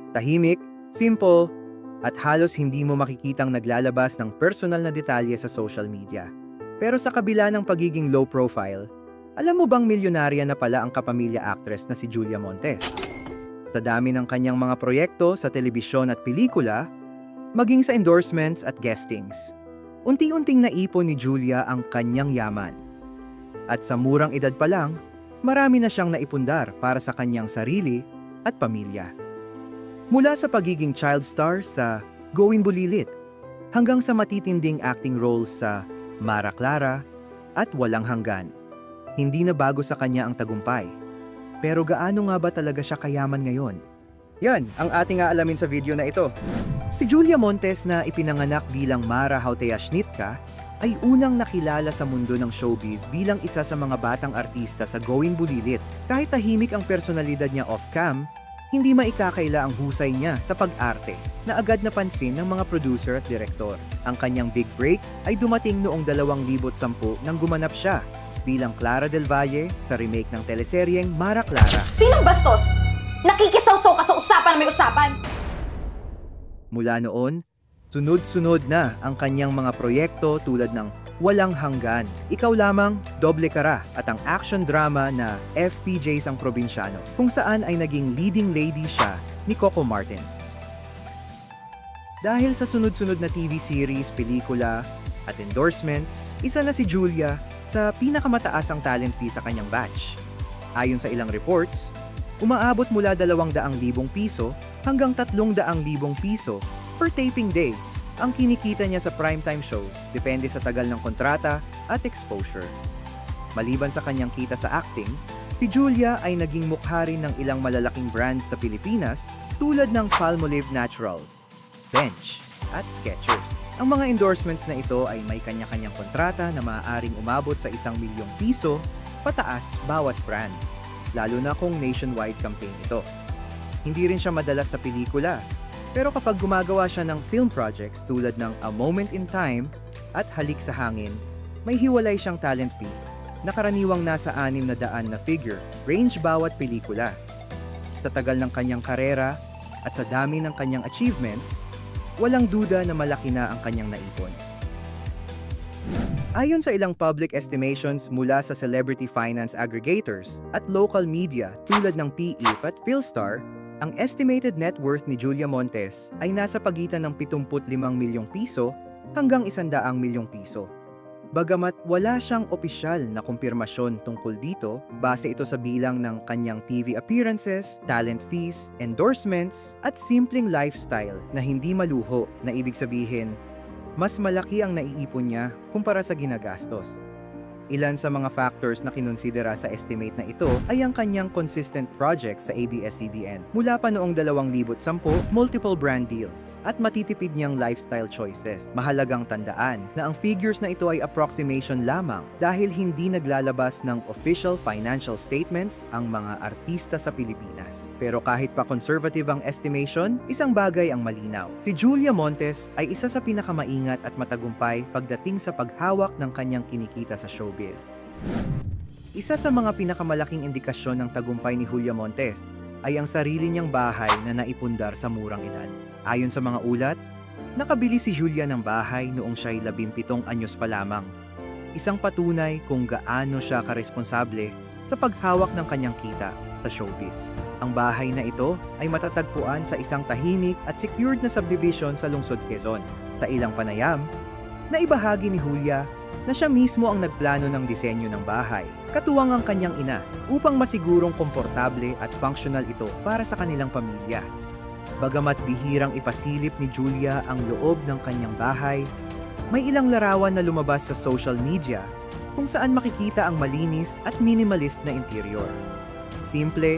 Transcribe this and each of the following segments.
Tahimik, simple, at halos hindi mo makikitang naglalabas ng personal na detalye sa social media. Pero sa kabila ng pagiging low profile, alam mo bang milyonarya na pala ang kapamilya actress na si Julia Montes? Sa dami ng kanyang mga proyekto sa telebisyon at pelikula, maging sa endorsements at guestings, unti-unting naipon ni Julia ang kanyang yaman. At sa murang edad pa lang, marami na siyang naipundar para sa kanyang sarili at pamilya. Mula sa pagiging child star sa Going Bulilit, hanggang sa matitinding acting roles sa Mara Clara at Walang Hanggan. Hindi na bago sa kanya ang tagumpay. Pero gaano nga ba talaga siya kayaman ngayon? Yan ang ating aalamin sa video na ito. Si Julia Montes na ipinanganak bilang Mara Hauteashnitka ay unang nakilala sa mundo ng showbiz bilang isa sa mga batang artista sa Going Bulilit. Kahit tahimik ang personalidad niya off-cam, hindi maikakaila ang husay niya sa pag-arte na agad napansin ng mga producer at direktor. Ang kanyang big break ay dumating noong 2010 nang gumanap siya bilang Clara del Valle sa remake ng teleseryeng Mara Clara. Sinong bastos? Nakikisaw-saw ka sa usapan na may usapan! Mula noon, sunod-sunod na ang kanyang mga proyekto tulad ng Walang Hanggan, Ikaw Lamang, Doble Kara at ang action drama na FPJs ang Probinsyano, kung saan ay naging leading lady siya ni Coco Martin. Dahil sa sunod-sunod na TV series, pelikula at endorsements, isa na si Julia sa pinakamataas ang talent fee sa kanyang batch. Ayon sa ilang reports, umaabot mula 200,000 piso hanggang 300,000 piso per taping day ang kinikita niya sa primetime show, depende sa tagal ng kontrata at exposure. Maliban sa kanyang kita sa acting, si Julia ay naging mukha rin ng ilang malalaking brands sa Pilipinas tulad ng Palmolive Naturals, Bench at Skechers. Ang mga endorsements na ito ay may kanya-kanyang kontrata na maaaring umabot sa 1,000,000 piso pataas bawat brand, lalo na kung nationwide campaign ito. Hindi rin siya madalas sa pelikula, pero kapag gumagawa siya ng film projects tulad ng A Moment in Time at Halik sa Hangin, may hiwalay siyang talent fee na karaniwang nasa 600 na figure, range bawat pelikula. Sa tagal ng kanyang karera at sa dami ng kanyang achievements, walang duda na malaki na ang kanyang naipon. Ayon sa ilang public estimations mula sa celebrity finance aggregators at local media tulad ng PE at Philstar, ang estimated net worth ni Julia Montes ay nasa pagitan ng 75 milyong piso hanggang 100 milyong piso. Bagamat wala siyang opisyal na kumpirmasyon tungkol dito, base ito sa bilang ng kanyang TV appearances, talent fees, endorsements, at simpleng lifestyle na hindi maluho, na ibig sabihin, mas malaki ang naiipon niya kumpara sa ginagastos. Ilan sa mga factors na kinonsidera sa estimate na ito ay ang kanyang consistent projects sa ABS-CBN. Mula pa noong 2010, multiple brand deals, at matitipid niyang lifestyle choices. Mahalagang tandaan na ang figures na ito ay approximation lamang dahil hindi naglalabas ng official financial statements ang mga artista sa Pilipinas. Pero kahit pa conservative ang estimation, isang bagay ang malinaw. Si Julia Montes ay isa sa pinakamaingat at matagumpay pagdating sa paghawak ng kanyang kinikita sa showbiz. Isa sa mga pinakamalaking indikasyon ng tagumpay ni Julia Montes ay ang sarili niyang bahay na naipundar sa murang edad. Ayon sa mga ulat, nakabili si Julia ng bahay noong siya'y 17 anyos pa lamang. Isang patunay kung gaano siya karesponsable sa paghawak ng kanyang kita sa showbiz. Ang bahay na ito ay matatagpuan sa isang tahimik at secured na subdivision sa lungsod Quezon. Sa ilang panayam, naibahagi ni Julia na siya mismo ang nagplano ng disenyo ng bahay, katuwang ang kanyang ina, upang masigurong komportable at functional ito para sa kanilang pamilya. Bagamat bihirang ipasilip ni Julia ang loob ng kanyang bahay, may ilang larawan na lumabas sa social media kung saan makikita ang malinis at minimalist na interior. Simple,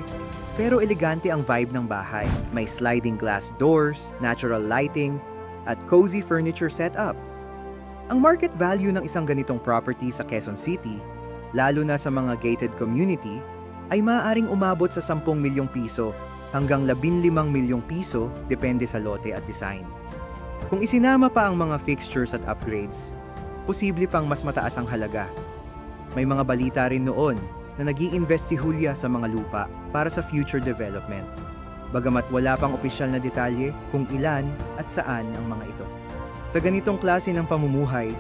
pero elegante ang vibe ng bahay. May sliding glass doors, natural lighting, at cozy furniture setup. Ang market value ng isang ganitong property sa Quezon City, lalo na sa mga gated community, ay maaaring umabot sa 10 milyong piso hanggang 15 milyong piso depende sa lote at design. Kung isinama pa ang mga fixtures at upgrades, posible pang mas mataas ang halaga. May mga balita rin noon na nag-i-invest si Julia sa mga lupa para sa future development. bagamat wala pang opisyal na detalye kung ilan at saan ang mga ito. Sa ganitong klase ng pamumuhay,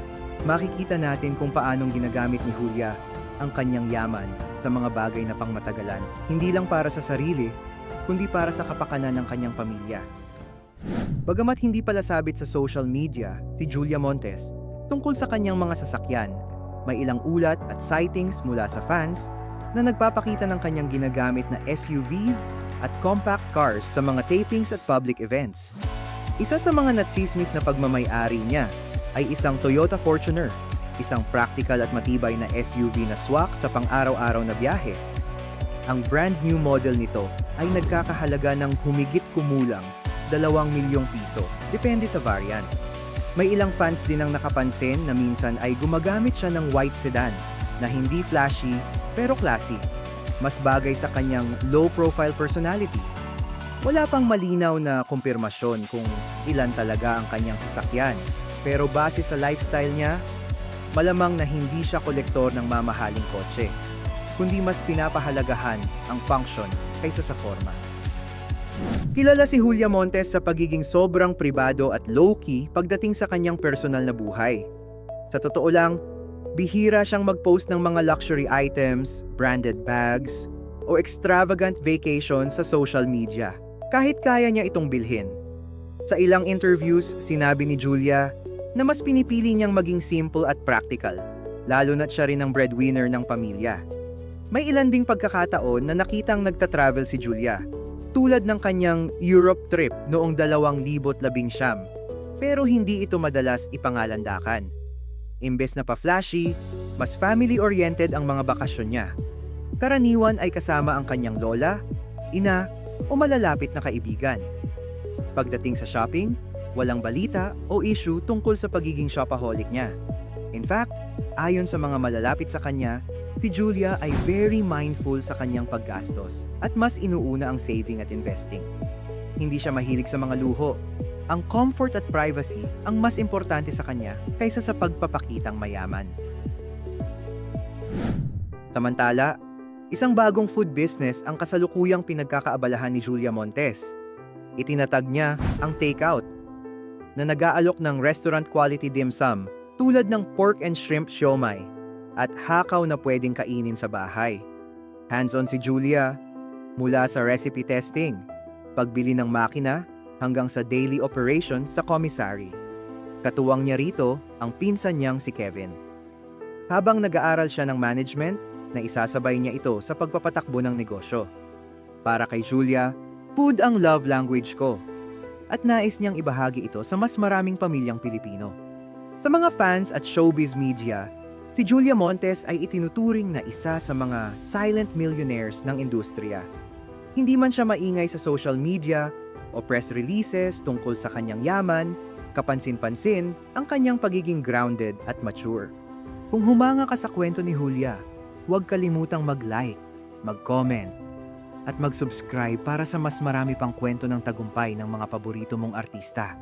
makikita natin kung paanong ginagamit ni Julia ang kanyang yaman sa mga bagay na pangmatagalan, hindi lang para sa sarili, kundi para sa kapakanan ng kanyang pamilya. Bagamat hindi pala sabit sa social media si Julia Montes tungkol sa kanyang mga sasakyan, may ilang ulat at sightings mula sa fans na nagpapakita ng kanyang ginagamit na SUVs at compact cars sa mga tapings at public events. Isa sa mga natsismis na pagmamay-ari niya ay isang Toyota Fortuner, isang practical at matibay na SUV na swak sa pang-araw-araw na biyahe. Ang brand new model nito ay nagkakahalaga ng humigit kumulang 2 milyong piso, depende sa variant. May ilang fans din ang nakapansin na minsan ay gumagamit siya ng white sedan na hindi flashy pero classy. Mas bagay sa kanyang low-profile personality. Wala pang malinaw na kumpirmasyon kung ilan talaga ang kanyang sasakyan, pero base sa lifestyle niya, malamang na hindi siya kolektor ng mamahaling kotse, kundi mas pinapahalagahan ang function kaysa sa forma. Kilala si Julia Montes sa pagiging sobrang pribado at low-key pagdating sa kanyang personal na buhay. Sa totoo lang, bihira siyang mag-post ng mga luxury items, branded bags, o extravagant vacation sa social media, kahit kaya niya itong bilhin. Sa ilang interviews, sinabi ni Julia na mas pinipili niyang maging simple at practical, lalo na't siya rin ang breadwinner ng pamilya. May ilan ding pagkakataon na nakitang nagta-travel si Julia, tulad ng kanyang Europe trip noong 2019, pero hindi ito madalas ipangalandakan. Imbes na pa-flashy, mas family-oriented ang mga bakasyon niya. Karaniwan ay kasama ang kanyang lola, ina, o malalapit na kaibigan. Pagdating sa shopping, walang balita o issue tungkol sa pagiging shopaholic niya. In fact, ayon sa mga malalapit sa kanya, si Julia ay very mindful sa kanyang paggastos at mas inuuna ang saving at investing. Hindi siya mahilig sa mga luho. Ang comfort at privacy ang mas importante sa kanya kaysa sa pagpapakitang mayaman. Samantala, isang bagong food business ang kasalukuyang pinagkakaabalahan ni Julia Montes. Itinatag niya ang takeout, na nag-aalok ng restaurant quality dim sum tulad ng pork and shrimp siomai at hakaw na pwedeng kainin sa bahay. Hands-on si Julia, mula sa recipe testing, pagbili ng makina, hanggang sa daily operation sa commissary. Katuwang niya rito ang pinsan niyang si Kevin. Habang nag-aaral siya ng management, na isasabay niya ito sa pagpapatakbo ng negosyo. Para kay Julia, food ang love language ko, at nais niyang ibahagi ito sa mas maraming pamilyang Pilipino. Sa mga fans at showbiz media, si Julia Montes ay itinuturing na isa sa mga silent millionaires ng industriya. Hindi man siya maingay sa social media o press releases tungkol sa kanyang yaman, kapansin-pansin ang kanyang pagiging grounded at mature. Kung humanga ka sa kwento ni Julia, huwag kalimutang mag-like, mag-comment, at mag-subscribe para sa mas marami pang kwento ng tagumpay ng mga paborito mong artista.